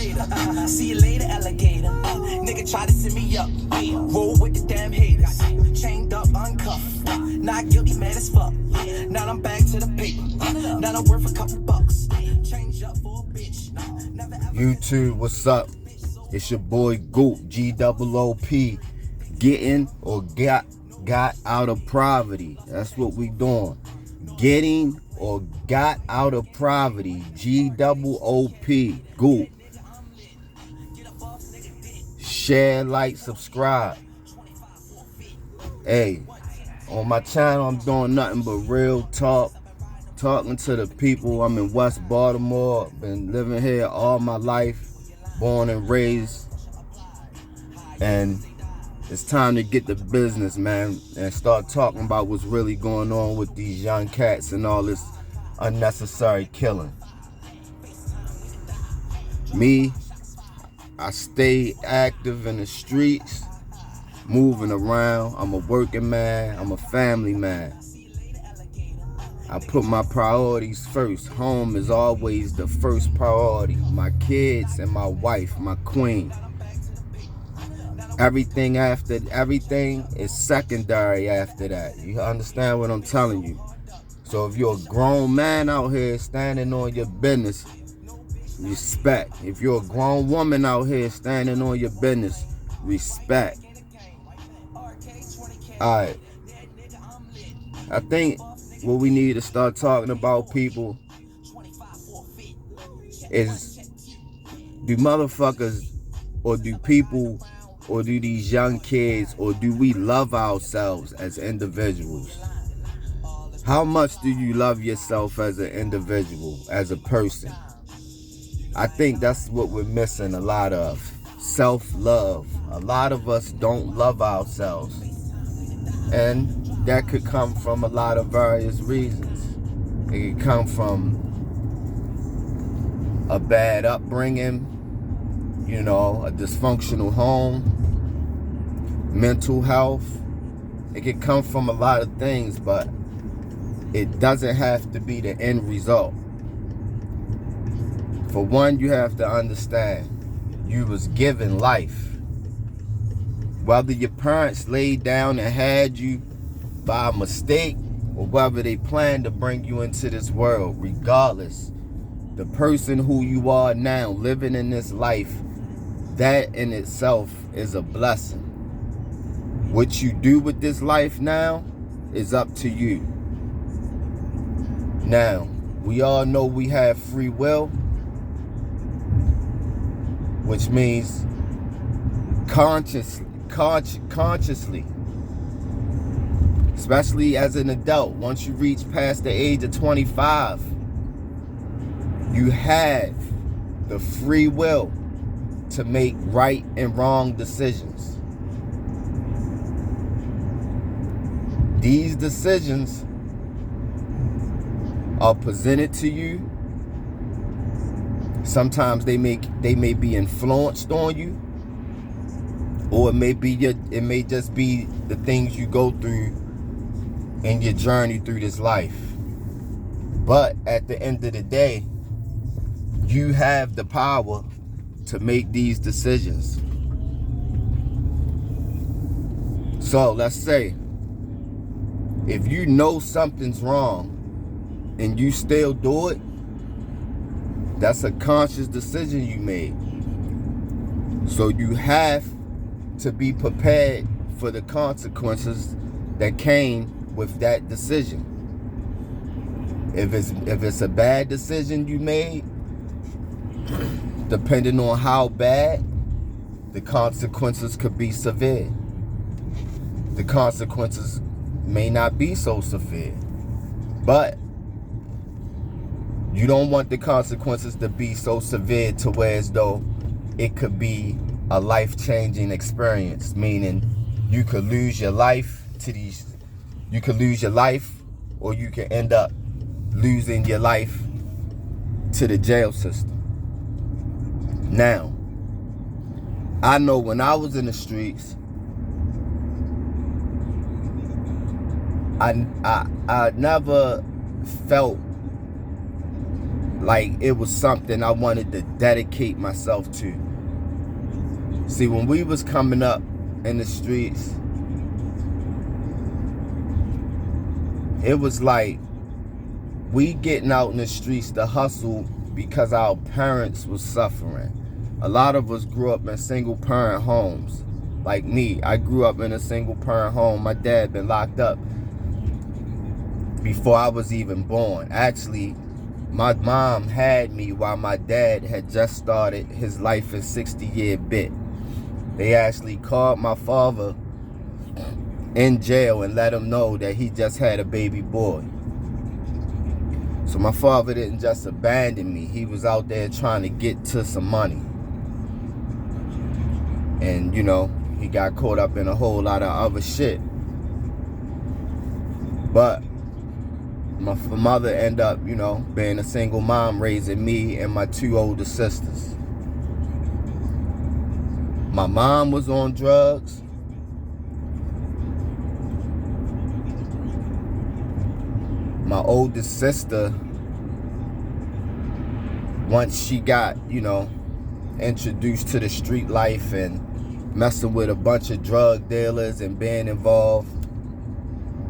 later. See you later, alligator. Nigga try to set me up. Roll with the damn haters. Chained up, uncuffed. Not guilty, mad as fuck. Now I'm back to the paper. Now I'm worth a couple bucks. Change up for a bitch. YouTube, what's up? It's your boy Goop, G-O-O-P. Getting or got out of poverty. That's what we doing. Getting or got out of poverty. G-O-O-P. Goop. Share, like, subscribe. Hey, on my channel, I'm doing nothing but real talk. Talking to the people. I'm in West Baltimore. Been living here all my life. Born and raised. And it's time to get to business, man, and start talking about what's really going on with these young cats and all this unnecessary killing. Me, I stay active in the streets, moving around. I'm a working man. I'm a family man. I put my priorities first. Home is always the first priority. My kids and my wife, my queen. Everything is secondary after that. You understand what I'm telling you? So if you're a grown man out here standing on your business, respect. If you're a grown woman out here standing on your business, respect. Alright. I think what we need to start talking about, people, is do motherfuckers or do people or do these young kids, or do we love ourselves as individuals? How much do you love yourself as an individual, as a person? I think that's what we're missing a lot of. Self-love. A lot of us don't love ourselves. And that could come from a lot of various reasons. It could come from a bad upbringing, you know, a dysfunctional home, mental health. It can come from a lot of things, but it doesn't have to be the end result. For one, you have to understand you was given life. Whether your parents laid down and had you by mistake, or whether they planned to bring you into this world, regardless, the person who you are now, living in this life, that in itself is a blessing. What you do with this life now is up to you. Now, we all know we have free will, which means consciously, especially as an adult, once you reach past the age of 25, you have the free will to make right and wrong decisions. These decisions are presented to you. Sometimes they may be influenced on you, or it may just be the things you go through in your journey through this life. But at the end of the day, you have the power to make these decisions. So let's say, if you know something's wrong and you still do it, that's a conscious decision you made. So you have to be prepared for the consequences that came with that decision. If it's a bad decision you made, depending on how bad, the consequences could be severe. The consequences may not be so severe, but you don't want the consequences to be so severe to where as though it could be a life-changing experience, meaning you could lose your life or you can end up losing your life to the jail system. Now, I know when I was in the streets, I never felt like it was something I wanted to dedicate myself to. See, when we was coming up in the streets, it was like we getting out in the streets to hustle because our parents was suffering. A lot of us grew up in single parent homes. Like me, I grew up in a single parent home. My dad been locked up before I was even born. Actually, my mom had me while my dad had just started his life in 60-year bit. They actually called my father in jail and let him know that he just had a baby boy. So my father didn't just abandon me. He was out there trying to get to some money. And, you know, he got caught up in a whole lot of other shit. But my mother ended up, you know, being a single mom, raising me and my 2 older sisters. My mom was on drugs. My oldest sister, once she got, you know, introduced to the street life and messing with a bunch of drug dealers and being involved,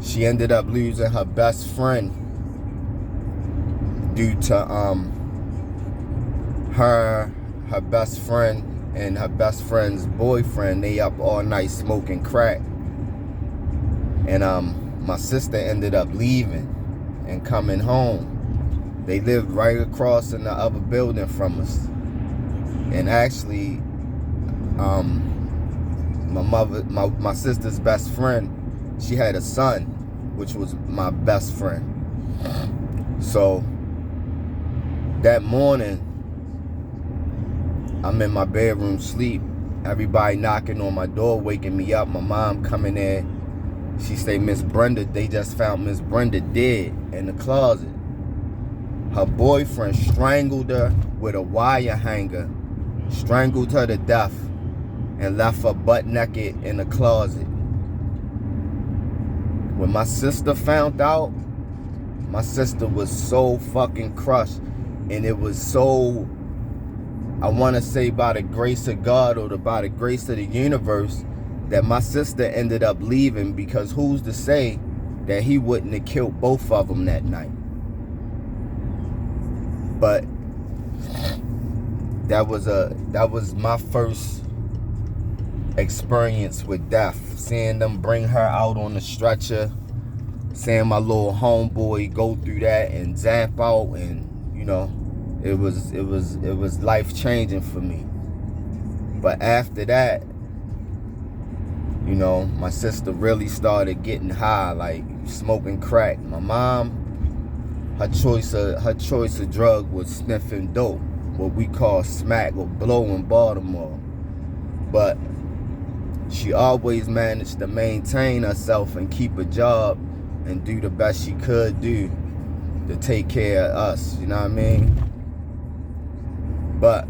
she ended up losing her best friend due to her best friend and her best friend's boyfriend. They up all night smoking crack. And my sister ended up leaving and coming home. They lived right across in the other building from us. And actually, my sister's best friend, she had a son, which was my best friend. So that morning, I'm in my bedroom sleep. Everybody knocking on my door, waking me up. My mom coming in. She say, Miss Brenda, they just found Miss Brenda dead in the closet. Her boyfriend strangled her with a wire hanger, strangled her to death, and left her butt naked in the closet. When my sister found out, my sister was so fucking crushed. And it was so, I want to say by the grace of God or by the grace of the universe, that my sister ended up leaving, because who's to say that he wouldn't have killed both of them that night. But that was my first experience with death. Seeing them bring her out on the stretcher, seeing my little homeboy go through that and zap out, and you know, it was life changing for me. But after that, you know, my sister really started getting high, like smoking crack. My mom, her choice of drug was sniffing dope, what we call smack or blow in Baltimore. But she always managed to maintain herself and keep a job and do the best she could do to take care of us, you know what I mean? But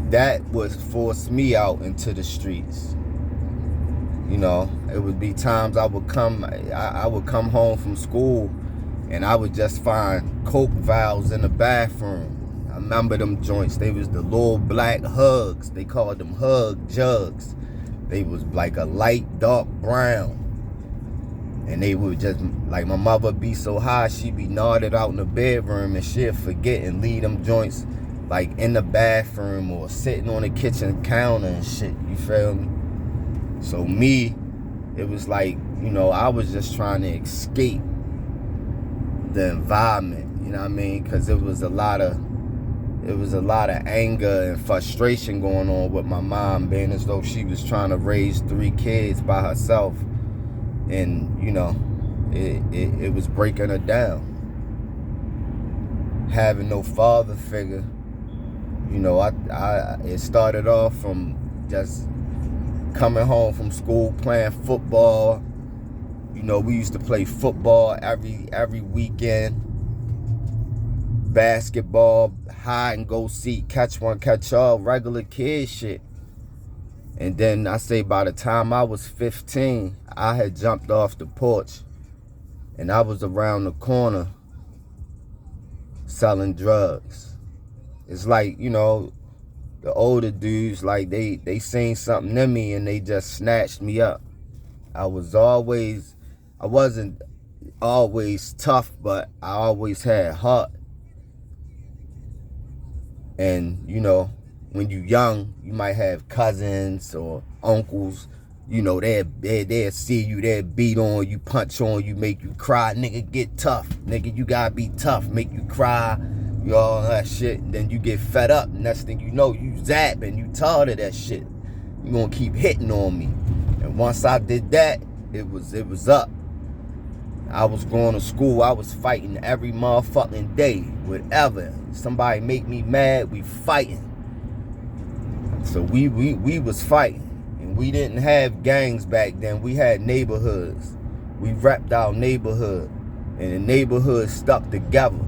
that would force me out into the streets. You know, it would be times I would come home from school and I would just find Coke vials in the bathroom. I remember them joints. They was the little black Hugs. They called them Hug jugs. They was like a light dark brown. And they would just, like, my mother be so high, she'd be nodded out in the bedroom and she'd forget and leave them joints like in the bathroom or sitting on the kitchen counter and shit, you feel me? So me, it was like, you know, I was just trying to escape the environment, you know what I mean? Because it was a lot of anger and frustration going on with my mom, being as though she was trying to raise 3 kids by herself. And, you know, it was breaking her down. Having no father figure. You know, it started off from just coming home from school, playing football. You know, we used to play football every weekend. Basketball, hide and go seek, catch one, catch all, regular kid shit. And then I say by the time I was 15, I had jumped off the porch and I was around the corner selling drugs. It's like, you know, the older dudes, like they seen something in me and they just snatched me up. I wasn't always tough, but I always had heart. And, you know, when you young, you might have cousins or uncles, you know, they'll see you, they'll beat on you, punch on you, make you cry. Nigga, get tough. Nigga, you gotta be tough, make you cry, you know, all that shit. And then you get fed up. Next thing you know, you zap and you tired of that shit. You gonna keep hitting on me. And once I did that, it was up. I was going to school. I was fighting every motherfucking day. Whatever. Somebody make me mad, we fighting. So we was fighting. And we didn't have gangs back then. We had neighborhoods. We repped our neighborhood. And the neighborhood stuck together.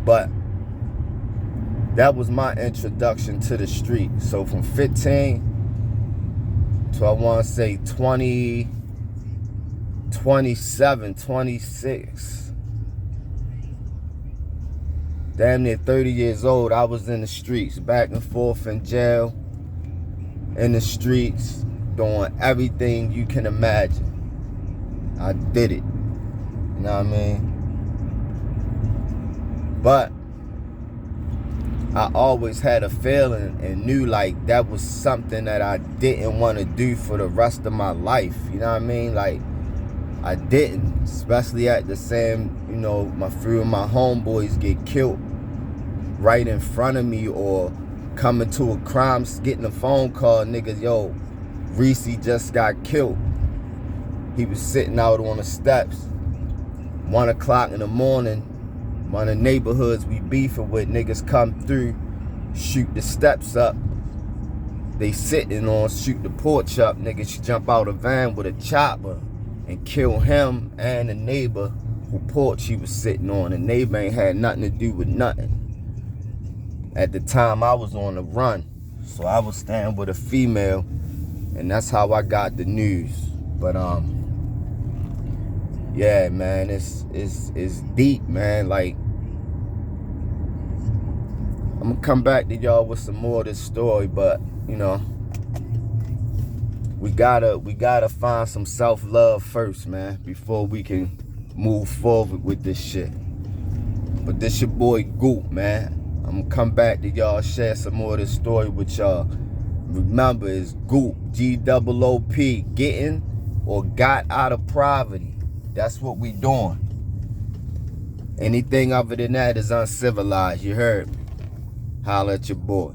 But that was my introduction to the street. So from 15 to, I want to say 27, 26, damn near 30 years old, I was in the streets, back and forth in jail, in the streets, doing everything you can imagine. I did it. You know what I mean? But I always had a feeling and knew like that was something that I didn't want to do for the rest of my life. You know what I mean? Like, I didn't, especially at the same, you know, my few of my homeboys get killed right in front of me, or coming to a crime, getting a phone call, niggas, yo, Reese just got killed. He was sitting out on the steps, 1 o'clock in the morning. One of the neighborhoods we beefing with, niggas come through, shoot the steps up. They sitting on, shoot the porch up. Niggas jump out a van with a chopper and kill him and the neighbor who porch he was sitting on. The neighbor ain't had nothing to do with nothing. At the time, I was on the run, so I was staying with a female, and that's how I got the news. But yeah, man, it's deep, man. Like, I'm gonna come back to y'all with some more of this story, but you know, we gotta find some self-love first, man, before we can move forward with this shit. But this your boy Goop, man. I'm gonna come back to y'all, share some more of this story with y'all. Remember, it's Goop, G-O-O-P, getting or got out of poverty. That's what we doing. Anything other than that is uncivilized, you heard me? Holla at your boy.